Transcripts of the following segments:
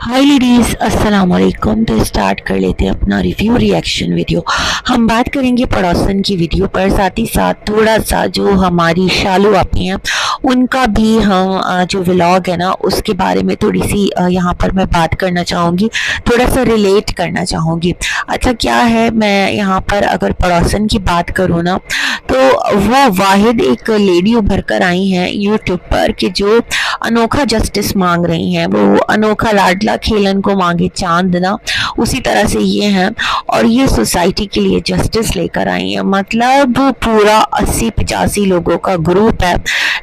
हाय ladies, अस्सलाम वालेकुम। तो स्टार्ट कर लेते हैं अपना रिव्यू रिएक्शन वीडियो। हम बात करेंगे पड़ोसन की वीडियो पर, साथ ही साथ थोड़ा सा जो हमारी शालू आपी हैं उनका भी हम जो व्लॉग है ना उसके बारे में थोड़ी सी यहाँ पर मैं बात करना चाहूँगी, थोड़ा सा रिलेट करना चाहूँगी। अच्छा क्या है, मैं यहाँ पर अगर पड़ोसन की बात करूँ ना तो वो वाहिद एक लेडी उभर कर आई हैं यूट्यूब पर कि जो अनोखा जस्टिस मांग रही हैं। वो अनोखा लाडला खेलन को मांगे चांद ना, उसी तरह से ये हैं और ये सोसाइटी के लिए जस्टिस लेकर आई हैं। मतलब पूरा 80-85 लोगों का ग्रुप है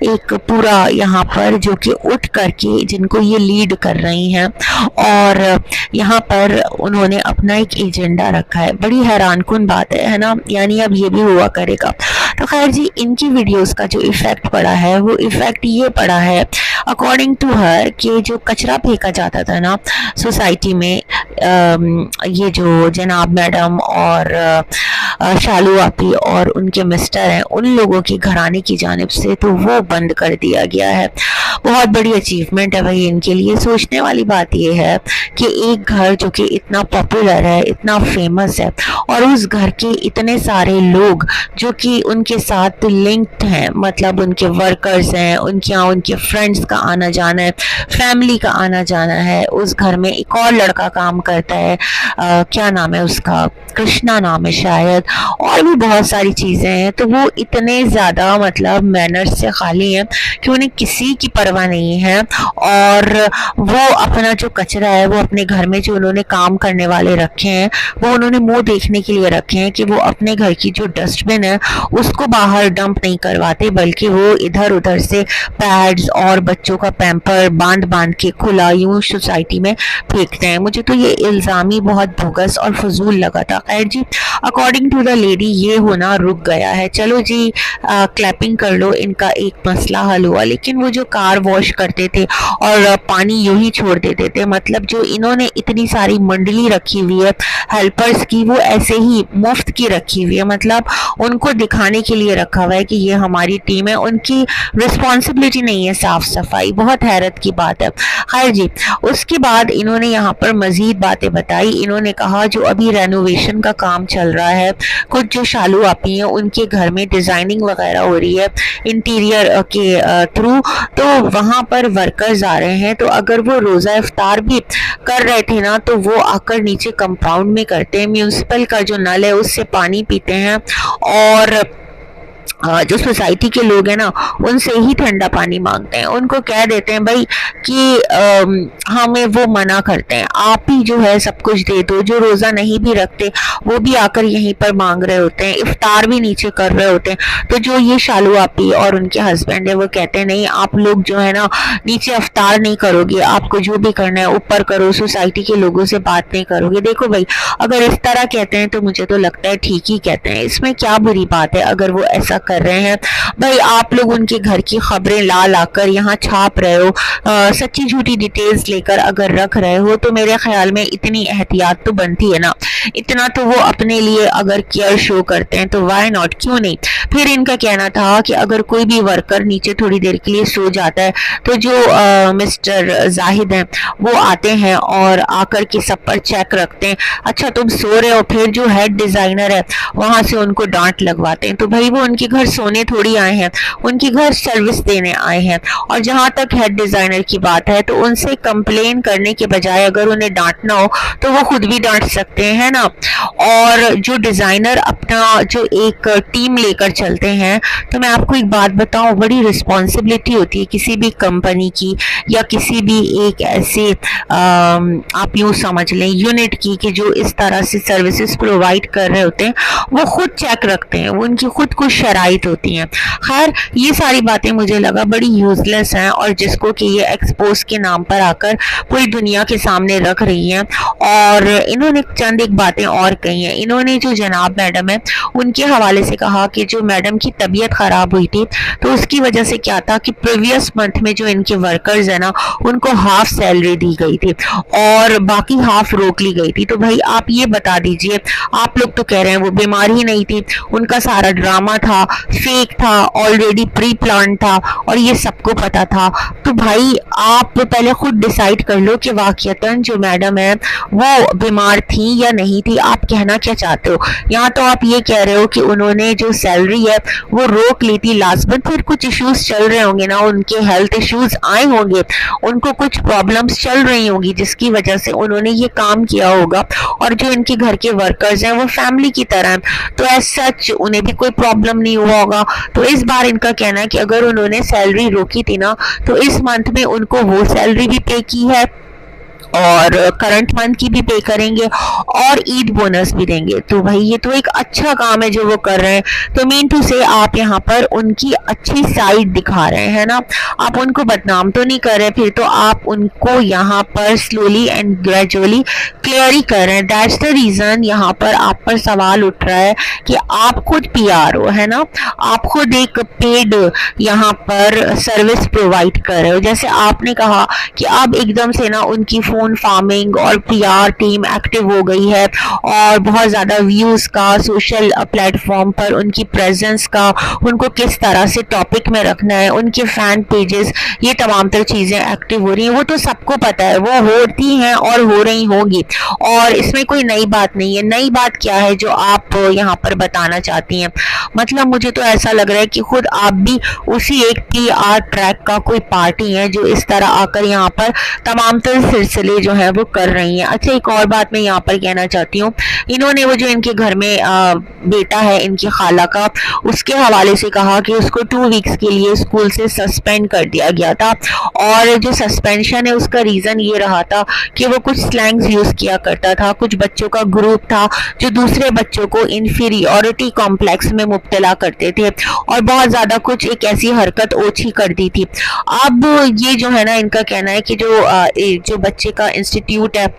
एक पूरा यहाँ पर, जो कि उठ करके जिनको ये लीड कर रही हैं और यहाँ पर उन्होंने अपना एक एजेंडा रखा है। बड़ी हैरानकुन बात है ना, यानी अब ये भी हुआ करेगा। तो खैर जी, इनकी वीडियोस का जो इफ़ेक्ट पड़ा है वो इफ़ेक्ट ये पड़ा है अकॉर्डिंग टू हर कि जो कचरा फेंका जाता था ना सोसाइटी में, ये जो जनाब मैडम और शालू आपी और उनके मिस्टर हैं उन लोगों की घराने की जानिब से, तो वो बंद कर दिया गया है। बहुत बड़ी अचीवमेंट है भाई इनके लिए। सोचने वाली बात ये है कि एक घर जो कि इतना पॉपुलर है, इतना फेमस है, और उस घर के इतने सारे लोग जो कि उनके साथ लिंक्ड हैं, मतलब उनके वर्कर्स हैं, उनके फ्रेंड्स का आना जाना है, फैमिली का आना जाना है। उस घर में एक और लड़का काम करता है, क्या नाम है उसका, कृष्णा नाम है शायद, और भी बहुत सारी चीज़ें हैं। तो वो इतने ज़्यादा मतलब मैनर्स से खाली हैं कि उन्हें किसी की परवाह नहीं है, और वो अपना जो कचरा है वो अपने घर में जो उन्होंने काम करने वाले रखे हैं वो उन्होंने मुंह देखने के लिए रखे हैं कि वो अपने घर की जो डस्टबिन है उसको बाहर डंप नहीं करवाते, बल्कि वो इधर उधर से पैड्स और बच्चों का पैम्पर बांध बांध के खुला यूं सोसाइटी में फेंकते हैं। मुझे तो ये इल्ज़ाम ही बहुत बोगस और फजूल लगा था। खैर जी, अकॉर्डिंग टू द लेडी ये होना रुक गया है। चलो जी, क्लैपिंग कर लो, इनका एक मसला हल हुआ। लेकिन वो जो कार वॉश करते थे और पानी यूं ही छोड़ देते थे, मतलब जो इन्होंने इतनी सारी मंडली रखी हुई है हेल्पर्स की, वो ऐसे ही मुफ्त की रखी हुई है, मतलब उनको दिखाने के लिए रखा हुआ है कि ये हमारी टीम है। उनकी रिस्पॉन्सिबिलिटी नहीं है साफ सफाई। बहुत हैरत की बात है। खैर जी, उसके बाद इन्होंने यहाँ पर मजीद बातें बताई। इन्होंने कहा जो अभी रेनोवेशन का काम चल रहा है, कुछ जो शालू आपी हैं उनके घर में डिज़ाइनिंग वगैरह हो रही है इंटीरियर के थ्रू, तो वहाँ पर वर्कर्स आ रहे हैं। तो अगर वो रोज़ा इफ्तार भी कर रहे थे ना तो वो आकर नीचे कंपाउंड में करते हैं, म्यूनसिपल का जो नल है उससे पानी पीते हैं, और जो सोसाइटी के लोग हैं ना उनसे ही ठंडा पानी मांगते हैं। उनको कह देते हैं भाई कि हमें वो मना करते हैं, आप ही जो है सब कुछ दे दो। जो रोज़ा नहीं भी रखते वो भी आकर यहीं पर मांग रहे होते हैं, इफ्तार भी नीचे कर रहे होते हैं। तो जो ये शालू आपी और उनके हस्बैंड है वो कहते हैं नहीं, आप लोग जो है ना नीचे इफ्तार नहीं करोगे, आपको जो भी करना है ऊपर करो, सोसाइटी के लोगों से बात नहीं करोगे। देखो भाई, अगर इस तरह कहते हैं तो मुझे तो लगता है ठीक ही कहते हैं, इसमें क्या बुरी बात है अगर वो ऐसा कर रहे हैं। भाई आप लोग उनके घर की खबरें ला लाकर यहाँ छाप रहे हो, सच्ची झूठी डिटेल्स लेकर अगर रख रहे हो, तो मेरे ख्याल में इतनी एहतियात तो बनती है ना। इतना तो वो अपने लिए अगर केयर शो करते हैं तो वाई नॉट, क्यों नहीं। फिर इनका कहना था कि अगर कोई भी वर्कर नीचे थोड़ी देर के लिए सो जाता है तो जो मिस्टर जाहिद हैं वो आते हैं और आकर के सब पर चेक रखते हैं। अच्छा तुम सो रहे हो, फिर जो हेड डिज़ाइनर है वहाँ से उनको डांट लगवाते हैं। तो भाई वो उनके घर सोने थोड़ी आए हैं, उनके घर सर्विस देने आए हैं। और जहाँ तक हेड डिज़ाइनर की बात है तो उनसे कंप्लेन करने के बजाय अगर उन्हें डांटना हो तो वो खुद भी डांट सकते हैं ना। और जो डिज़ाइनर अपना जो एक टीम लेकर चलते हैं, तो मैं आपको एक बात बताऊं, बड़ी रिस्पॉन्सिबिलिटी होती है किसी भी कंपनी की या किसी भी एक ऐसे आप यूँ समझ लें यूनिट की, कि जो इस तरह से सर्विसेज प्रोवाइड कर रहे होते हैं वो खुद चेक रखते हैं, वो उनकी खुद कुछ शराइत होती हैं। खैर ये सारी बातें मुझे लगा बड़ी यूजलेस हैं, और जिसको कि ये एक्सपोज के नाम पर आकर पूरी दुनिया के सामने रख रही हैं। और इन्होंने चंद एक बातें और कही हैं। इन्होंने जो जनाब मैडम है उनके हवाले से कहा कि जो मैडम की तबीयत खराब हुई थी तो उसकी वजह से क्या था कि प्रीवियस मंथ में जो इनके वर्कर्स है ना उनको हाफ सैलरी दी गई थी और बाकी हाफ रोक ली गई थी। तो भाई आप ये बता दीजिए, आप लोग तो कह रहे हैं वो बीमार ही नहीं थी, उनका सारा ड्रामा था, फेक था, ऑलरेडी प्री प्लान था और ये सबको पता था। तो भाई आप पहले खुद डिसाइड कर लो कि वाकईतन जो मैडम है वो बीमार थी या नहीं थी, आप कहना क्या चाहते हो। यहाँ तो आप ये कह रहे हो कि उन्होंने जो सैलरी है वो रोक ली थी लास्ट मंथ, फिर कुछ इश्यूज चल रहे होंगे ना, उनके हेल्थ इश्यूज आए होंगे, उनको कुछ प्रॉब्लम्स चल रही होंगी जिसकी वजह से उन्होंने ये काम किया होगा। और जो इनके घर के वर्कर्स हैं वो फैमिली की तरह हैं, तो एज सच उन्हें भी कोई प्रॉब्लम नहीं हुआ होगा। तो इस बार इनका कहना है कि अगर उन्होंने सैलरी रोकी थी ना तो इस मंथ में उनको वो सैलरी भी पे की है और करंट मंथ की भी पे करेंगे और ईद बोनस भी देंगे। तो भाई ये तो एक अच्छा काम है जो वो कर रहे हैं। तो मीन टू से आप यहाँ पर उनकी अच्छी साइड दिखा रहे हैं ना, आप उनको बदनाम तो नहीं कर रहे, फिर तो आप उनको यहाँ पर स्लोली एंड ग्रेजुअली क्लियर ही कर रहे हैं। दैट्स द रीजन यहाँ पर आप पर सवाल उठ रहा है कि आप खुद पीआर हो, है ना, आप खुद एक पेड यहाँ पर सर्विस प्रोवाइड कर रहे हो। जैसे आपने कहा कि अब एकदम से ना उनकी फोन फार्मिंग और पीआर टीम एक्टिव हो गई है और बहुत ज्यादा व्यूज का, सोशल प्लेटफॉर्म पर उनकी प्रेजेंस का, उनको किस तरह से टॉपिक में रखना है, उनके फैन पेजेस, ये तमाम तर चीजें एक्टिव हो रही हैं। वो तो सबको पता है, वो होती हैं और हो रही होंगी और इसमें कोई नई बात नहीं है। नई बात क्या है जो आप यहाँ पर बताना चाहती हैं? मतलब मुझे तो ऐसा लग रहा है कि खुद आप भी उसी एक पीआर ट्रैक का कोई पार्टी है जो इस तरह आकर यहाँ पर तमाम तर सिलसिले जो है वो कर रही हैं। अच्छा, एक और बात मैं यहाँ पर कहना चाहती हूँ, इन्होंने वो जो इनके घर में बेटा है इनकी खाला का, उसके हवाले से कहा कि उसको 2 वीक्स के लिए स्कूल से सस्पेंड कर दिया गया था और जो सस्पेंशन है उसका रीजन ये रहा था कि वो कुछ स्लैंग्स यूज किया करता था। कुछ बच्चों का ग्रुप था जो दूसरे बच्चों को इंफीरियरिटी कॉम्प्लेक्स में मुब्तला करते थे और बहुत ज्यादा कुछ एक ऐसी हरकत ओछी कर दी थी। अब ये जो है ना, इनका कहना है कि जो बच्चे का इंस्टीट्यूट है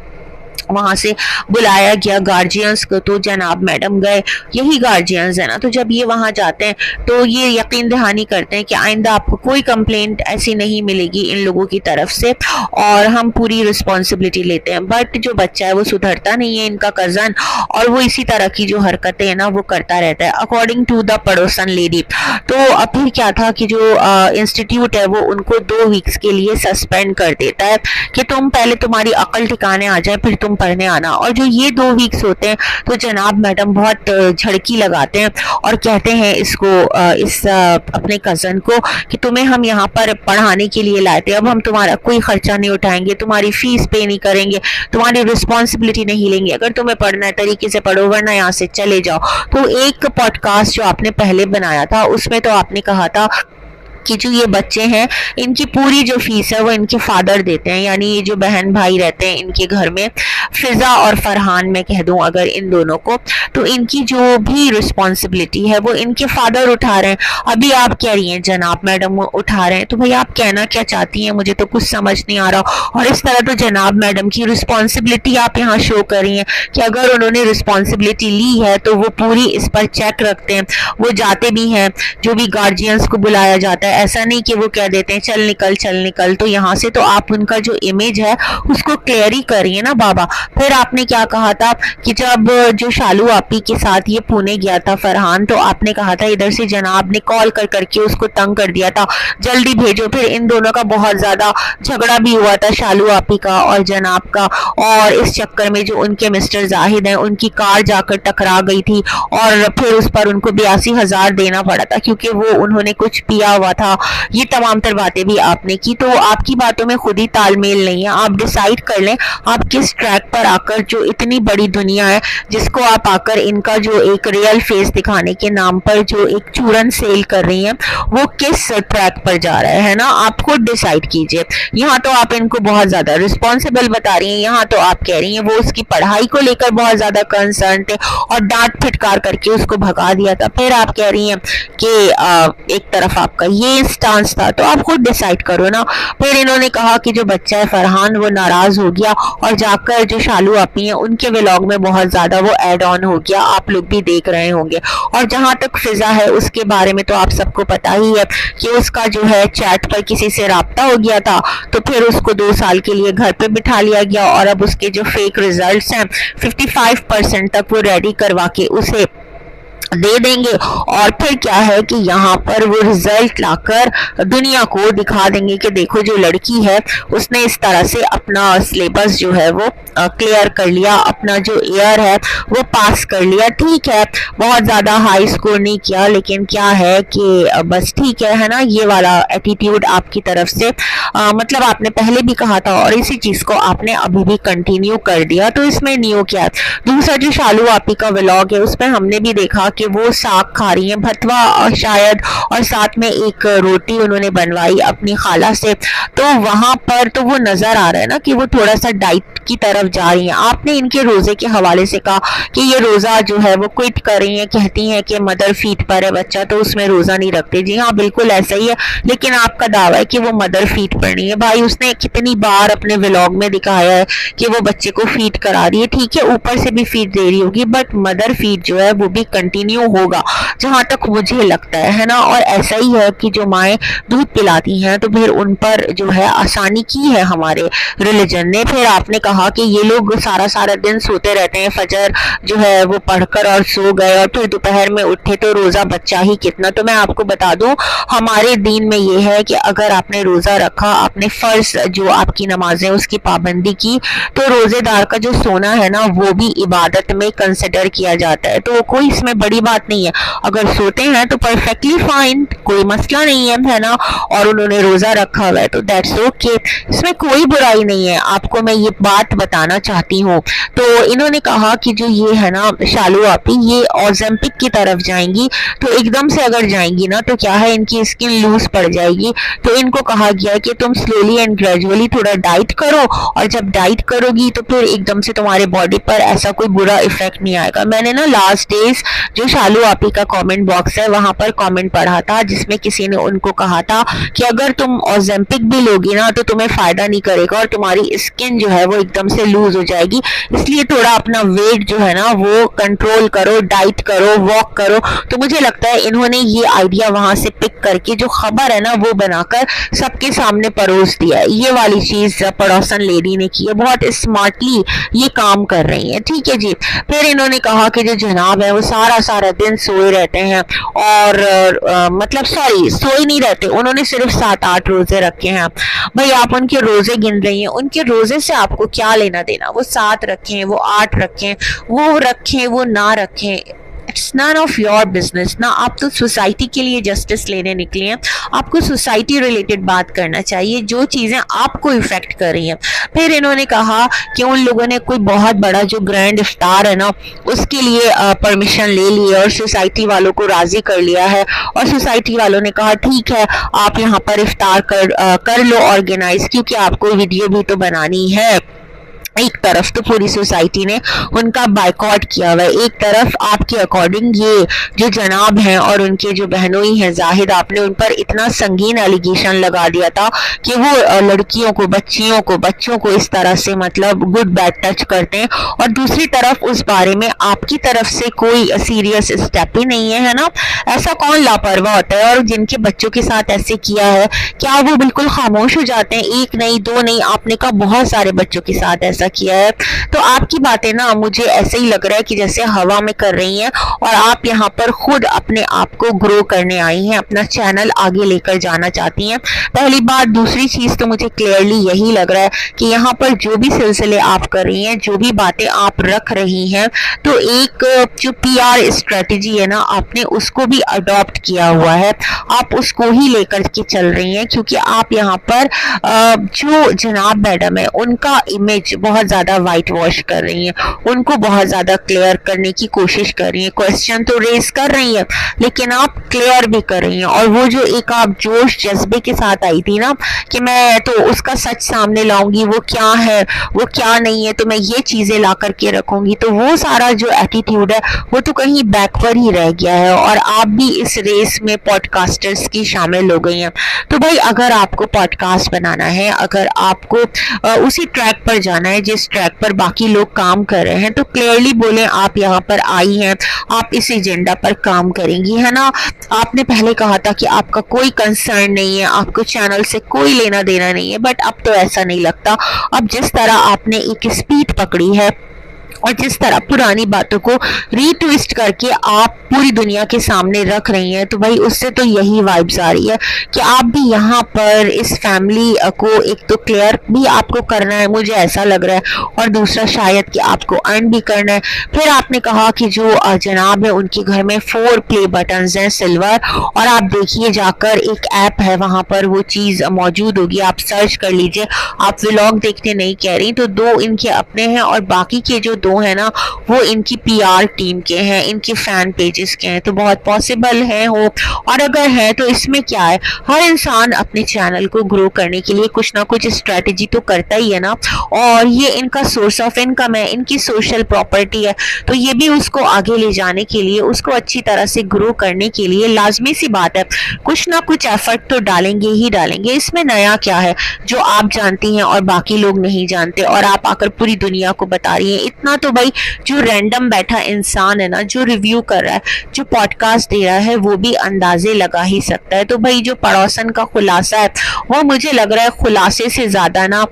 वहां से बुलाया गया गार्जियंस को, तो जनाब मैडम गए, यही गार्जियंस है ना, तो जब ये वहां जाते हैं तो ये यकीन दहानी करते हैं कि आइंदा आपको कोई कंप्लेंट ऐसी नहीं मिलेगी इन लोगों की तरफ से और हम पूरी रिस्पॉन्सिबिलिटी लेते हैं। बट जो बच्चा है वो सुधरता नहीं है, इनका कजन, और वो इसी तरह की जो हरकतें है ना वो करता रहता है अकॉर्डिंग टू द पड़ोसन लेडी। तो अब फिर क्या था कि जो इंस्टीट्यूट है वो उनको 2 वीक्स के लिए सस्पेंड कर देता है कि तुम पहले तुम्हारी अकल ठिकाने आ जाए फिर तुम पढ़ने आना। और जो ये 2 वीक्स होते हैं तो जनाब मैडम बहुत झड़की लगाते हैं और कहते हैं अपने कजन को कि तुम्हें हम यहाँ पर पढ़ाने के लिए लाए थे, अब हम तुम्हारा कोई खर्चा नहीं उठाएंगे, तुम्हारी फीस पे नहीं करेंगे, तुम्हारी रिस्पॉन्सिबिलिटी नहीं लेंगे, अगर तुम्हें पढ़ना है तरीके से पढ़ो वरना यहाँ से चले जाओ। तो एक पॉडकास्ट जो आपने पहले बनाया था उसमें तो आपने कहा था कि जो ये बच्चे हैं इनकी पूरी जो फीस है वो इनके फादर देते हैं, यानी ये जो बहन भाई रहते हैं इनके घर में, फिजा और फरहान मैं कह दूं अगर इन दोनों को, तो इनकी जो भी रिस्पॉन्सिबिलिटी है वो इनके फादर उठा रहे हैं। अभी आप कह रही हैं जनाब मैडम वो उठा रहे हैं, तो भाई आप कहना क्या चाहती हैं, मुझे तो कुछ समझ नहीं आ रहा। और इस तरह तो जनाब मैडम की रिस्पॉन्सिबिलिटी आप यहाँ शो कर रही हैं कि अगर उन्होंने रिस्पॉन्सिबिलिटी ली है तो वो पूरी इस पर चेक रखते हैं, वो जाते भी हैं, जो भी गार्जियंस को बुलाया जाता है, ऐसा नहीं कि वो कह देते हैं चल निकल। तो यहाँ से तो आप उनका जो इमेज है उसको क्लियर ही करिए ना बाबा। फिर आपने क्या कहा था कि जब जो शालू आपी के साथ ये पुणे गया था फरहान, तो आपने कहा था इधर से जनाब ने कॉल करके उसको तंग कर दिया था जल्दी भेजो। फिर इन दोनों का बहुत ज्यादा झगड़ा भी हुआ था, शालू आपी का और जनाब का, और इस चक्कर में जो उनके मिस्टर जाहिद हैं उनकी कार जाकर टकरा गई थी और फिर उस पर उनको 82,000 देना पड़ा था क्योंकि वो उन्होंने कुछ पिया हुआ था। ये तमाम तर बातें भी आपने की। तो आपकी बातों में खुद ही तालमेल नहीं है, आप डिसाइड कर लें आप किस ट्रैक पर आकर, जो इतनी बड़ी दुनिया है जिसको आप आकर इनका जो एक रियल फेस दिखाने के नाम पर जो एक चूरन सेल कर रही हैं, वो किस ट्रैक पर जा रहा है ना, आप खुद डिसाइड कीजिए। यहाँ तो आप इनको बहुत ज्यादा रिस्पॉन्सिबल बता रही हैं, यहाँ तो आप कह रही हैं वो उसकी पढ़ाई को लेकर बहुत ज्यादा कंसर्न थे और डांट फिटकार करके उसको भगा दिया था। फिर आप कह रही हैं कि एक तरफ आपका ये अगेंस्ट स्टांस था, तो आप खुद डिसाइड करो ना। फिर इन्होंने कहा कि जो बच्चा है फरहान वो नाराज हो गया और जाकर जो शालू आपी हैं उनके व्लॉग में बहुत ज्यादा वो ऐड ऑन हो गया, आप लोग भी देख रहे होंगे। और जहां तक फिजा है उसके बारे में तो आप सबको पता ही है कि उसका जो है चैट पर किसी से राब्ता हो गया था, तो फिर उसको 2 साल के लिए घर पे बिठा लिया गया और अब उसके जो फेक रिजल्ट्स हैं 55% तक वो रेडी करवा के उसे दे देंगे और फिर क्या है कि यहाँ पर वो रिजल्ट लाकर दुनिया को दिखा देंगे कि देखो जो लड़की है उसने इस तरह से अपना सिलेबस जो है वो क्लियर कर लिया, अपना जो ईयर है वो पास कर लिया। ठीक है, बहुत ज़्यादा हाई स्कोर नहीं किया, लेकिन क्या है कि बस ठीक है ना, ये वाला एटीट्यूड आपकी तरफ से मतलब आपने पहले भी कहा था और इसी चीज़ को आपने अभी भी कंटिन्यू कर दिया, तो इसमें न्यू क्या है। दूसरा जो शालू आपी का व्लॉग है उसमें हमने भी देखा कि वो साग खा रही हैं, भतवा और शायद, और साथ में एक रोटी उन्होंने बनवाई अपनी खाला से, तो वहां पर तो वो नजर आ रहा है ना कि वो थोड़ा सा डाइट की तरफ जा रही हैं। आपने इनके रोजे के हवाले से कहा कि ये रोजा जो है वो क्विट कर रही हैं, कहती हैं कि मदर फीड पर है बच्चा तो उसमें रोजा नहीं रखते। जी हाँ, बिल्कुल ऐसा ही है, लेकिन आपका दावा है कि वो मदर फीड पर नहीं है। भाई उसने कितनी बार अपने व्लॉग में दिखाया है कि वो बच्चे को फीड करा रही है, ठीक है ऊपर से भी फीड दे रही होगी, बट मदर फीड जो है वो भी कंटिन्यू होगा जहां तक मुझे लगता है ना। और ऐसा ही है कि जो माएँ दूध पिलाती हैं तो फिर उन पर जो है आसानी की है हमारे रिलीजन ने। फिर आपने कहा कि ये लोग सारा सारा दिन सोते रहते हैं, फजर जो है वो पढ़कर और सो गए और फिर दोपहर में उठे तो रोजा बच्चा ही कितना। तो मैं आपको बता दूं हमारे दीन में ये है कि अगर आपने रोजा रखा, आपने फर्ज जो आपकी नमाजें उसकी पाबंदी की, तो रोजेदार का जो सोना है ना वो भी इबादत में कंसिडर किया जाता है, तो कोई इसमें बड़ी बात नहीं है। अगर सोते हैं तो परफेक्टली फाइन, कोई मसला नहीं है ना, और उन्होंने रोजा रखा हुआ है तो दैट्स ओके, इसमें कोई बुराई नहीं है। आपको मैं ये बात बताना चाहती हूँ। तो इन्होंने कहा कि जो ये है ना शालू आपी ये ओलंपिक की तरफ जाएंगी, तो एकदम से अगर जाएंगी ना तो क्या है इनकी स्किन लूज पड़ जाएगी, तो इनको कहा गया है कि तुम स्लोली एंड ग्रेजुअली थोड़ा डाइट करो, और जब डाइट करोगी तो फिर एकदम से तुम्हारे बॉडी पर ऐसा कोई बुरा इफेक्ट नहीं आएगा। मैंने ना लास्ट डेज जो शालू आपी का कमेंट बॉक्स है वहां पर कमेंट पढ़ा था जिसमें किसी ने उनको कहा था कि अगर तुम ओलंपिक भी लोगी ना तो तुम्हें फायदा नहीं करेगा और तुम्हारी स्किन जो है वो एकदम से लूज हो जाएगी, इसलिए थोड़ा अपना वेट जो है ना वो कंट्रोल करो, डाइट करो, वॉक करो। तो मुझे लगता है इन्होंने ये आइडिया वहां से पिक करके जो खबर है ना वो बनाकर सबके सामने परोस दिया है। ये वाली चीज पड़ोसन लेडी ने की है, बहुत स्मार्टली ये काम कर रही है। ठीक है जी। फिर इन्होंने कहा कि जो जनाब है वो सारा सारा दिन सोए रहते हैं और मतलब सॉरी सोए नहीं रहते, उन्होंने सिर्फ 7-8 रोजे रखे हैं। भाई आप उनके रोजे गिन रही हैं, उनके रोजे से आपको क्या लेना देना, वो 7 रखें, वो 8 रखें, वो रखें, वो ना रखें, it's none of your business ना। आप तो सोसाइटी के लिए जस्टिस लेने निकले हैं, आपको सोसाइटी रिलेटेड बात करना चाहिए, जो चीज़ें आपको इफेक्ट कर रही हैं। फिर इन्होंने कहा कि उन लोगों ने कोई बहुत बड़ा जो ग्रैंड इफ्तार है ना उसके लिए परमिशन ले ली है और सोसाइटी वालों को राजी कर लिया है, और सोसाइटी वालों ने कहा ठीक है आप यहाँ पर इफ्तार कर लो ऑर्गेनाइज, क्योंकि आपको वीडियो भी तो बनानी है। एक तरफ तो पूरी सोसाइटी ने उनका बाइकआउट किया हुआ है, एक तरफ आपके अकॉर्डिंग ये जो जनाब हैं और उनके जो बहनोई हैं जाहिद, आपने उन पर इतना संगीन एलिगेशन लगा दिया था कि वो लड़कियों को, बच्चियों को, बच्चों को इस तरह से मतलब गुड बैड टच करते हैं, और दूसरी तरफ उस बारे में आपकी तरफ से कोई सीरियस स्टेप ही नहीं है ना। ऐसा कौन लापरवाह होता है, और जिनके बच्चों के साथ ऐसे किया है क्या वो बिल्कुल खामोश हो जाते हैं? एक नहीं, दो नहीं, आपने कहा बहुत सारे बच्चों के साथ ऐसा किया है। तो आपकी बातें ना मुझे ऐसे ही लग रहा है कि जैसे हवा में कर रही हैं, और आप यहाँ पर खुद अपने आप को ग्रो करने आई हैं, अपना चैनल आगे लेकर जाना चाहती हैं। पहली बात। दूसरी चीज तो मुझे क्लियरली यही लग रहा है कि यहाँ पर जो भी सिलसिले आप कर रही हैं, जो भी बातें आप रख रही हैं, तो एक जो PR स्ट्रेटेजी है ना आपने उसको भी अडॉप्ट किया हुआ है, आप उसको ही लेकर के चल रही हैं, क्योंकि आप यहाँ पर जो जनाब मैडम है उनका इमेज बहुत बहुत ज्यादा वाइट वॉश कर रही हैं, उनको बहुत ज्यादा क्लियर करने की कोशिश कर रही हैं। क्वेश्चन तो रेज कर रही हैं लेकिन आप क्लियर भी कर रही हैं। और वो जो एक आप जोश जज्बे के साथ आई थी ना कि मैं तो उसका सच सामने लाऊंगी, वो क्या है वो क्या नहीं है, तो मैं ये चीजें ला करके रखूंगी, तो वो सारा जो एटीट्यूड है वो तो कहीं बैकवर्ड ही रह गया है। और आप भी इस रेस में पॉडकास्टर्स की शामिल हो गई हैं। तो भाई अगर आपको पॉडकास्ट बनाना है, अगर आपको उसी ट्रैक पर जाना है जिस ट्रैक पर बाकी लोग काम कर रहे हैं, तो क्लियरली बोले आप यहाँ पर आई हैं, आप इस एजेंडा पर काम करेंगी, है ना। आपने पहले कहा था कि आपका कोई कंसर्न नहीं है, आपको चैनल से कोई लेना देना नहीं है, बट अब तो ऐसा नहीं लगता। अब जिस तरह आपने एक स्पीड पकड़ी है और जिस तरह पुरानी बातों को रीट्विस्ट करके आप पूरी दुनिया के सामने रख रही हैं, तो भाई उससे तो यही वाइब्स आ रही है कि आप भी यहाँ पर इस फैमिली को एक तो क्लियर भी आपको करना है, मुझे ऐसा लग रहा है, और दूसरा शायद कि आपको अर्न भी करना है। फिर आपने कहा कि जो जनाब है उनके घर में 4 प्ले बटन्स हैं सिल्वर, और आप देखिए जाकर एक ऐप है वहाँ पर वो चीज़ मौजूद होगी, आप सर्च कर लीजिए। आप व्लॉग देखते नहीं कह रही, तो 2 इनके अपने हैं और बाकी के जो 2 है ना वो इनकी पीआर टीम के हैं, इनके फैन पेजेस के हैं। तो बहुत पॉसिबल है हो, और अगर है तो इसमें क्या है, हर इंसान अपने चैनल को ग्रो करने के लिए कुछ ना कुछ स्ट्रेटेजी तो करता ही है ना। और ये इनका सोर्स ऑफ इनकम है, इनकी सोशल प्रॉपर्टी है, तो ये भी उसको आगे ले जाने के लिए, उसको अच्छी तरह से ग्रो करने के लिए लाजमी सी बात है कुछ ना कुछ एफर्ट तो डालेंगे ही डालेंगे। इसमें नया क्या है जो आप जानती हैं और बाकी लोग नहीं जानते, और आप आकर पूरी दुनिया को बता रही हैं। इतना तो भाई जो रैंडम बैठा इंसान है ना, जो रिव्यू कर रहा है, जो पॉडकास्ट दे रहा है, वो भी अंदाजे लगा ही सकता है। तो भाई जो पड़ोसन का खुलासा है वो मुझे लग रहा है खुलासे से ज्यादा ना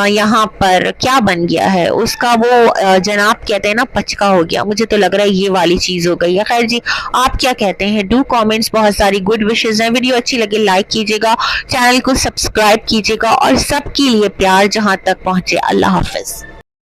यहाँ पर क्या बन गया है उसका, वो जनाब कहते हैं ना पचका हो गया। मुझे तो लग रहा है ये वाली चीज हो गई है। खैर जी, आप क्या कहते हैं? डू कमेंट्स, बहुत सारी गुड विशेष हैं। वीडियो अच्छी लगे लाइक कीजिएगा, चैनल को सब्सक्राइब कीजिएगा, और सबके लिए प्यार जहां तक पहुंचे। अल्लाह हाफिज।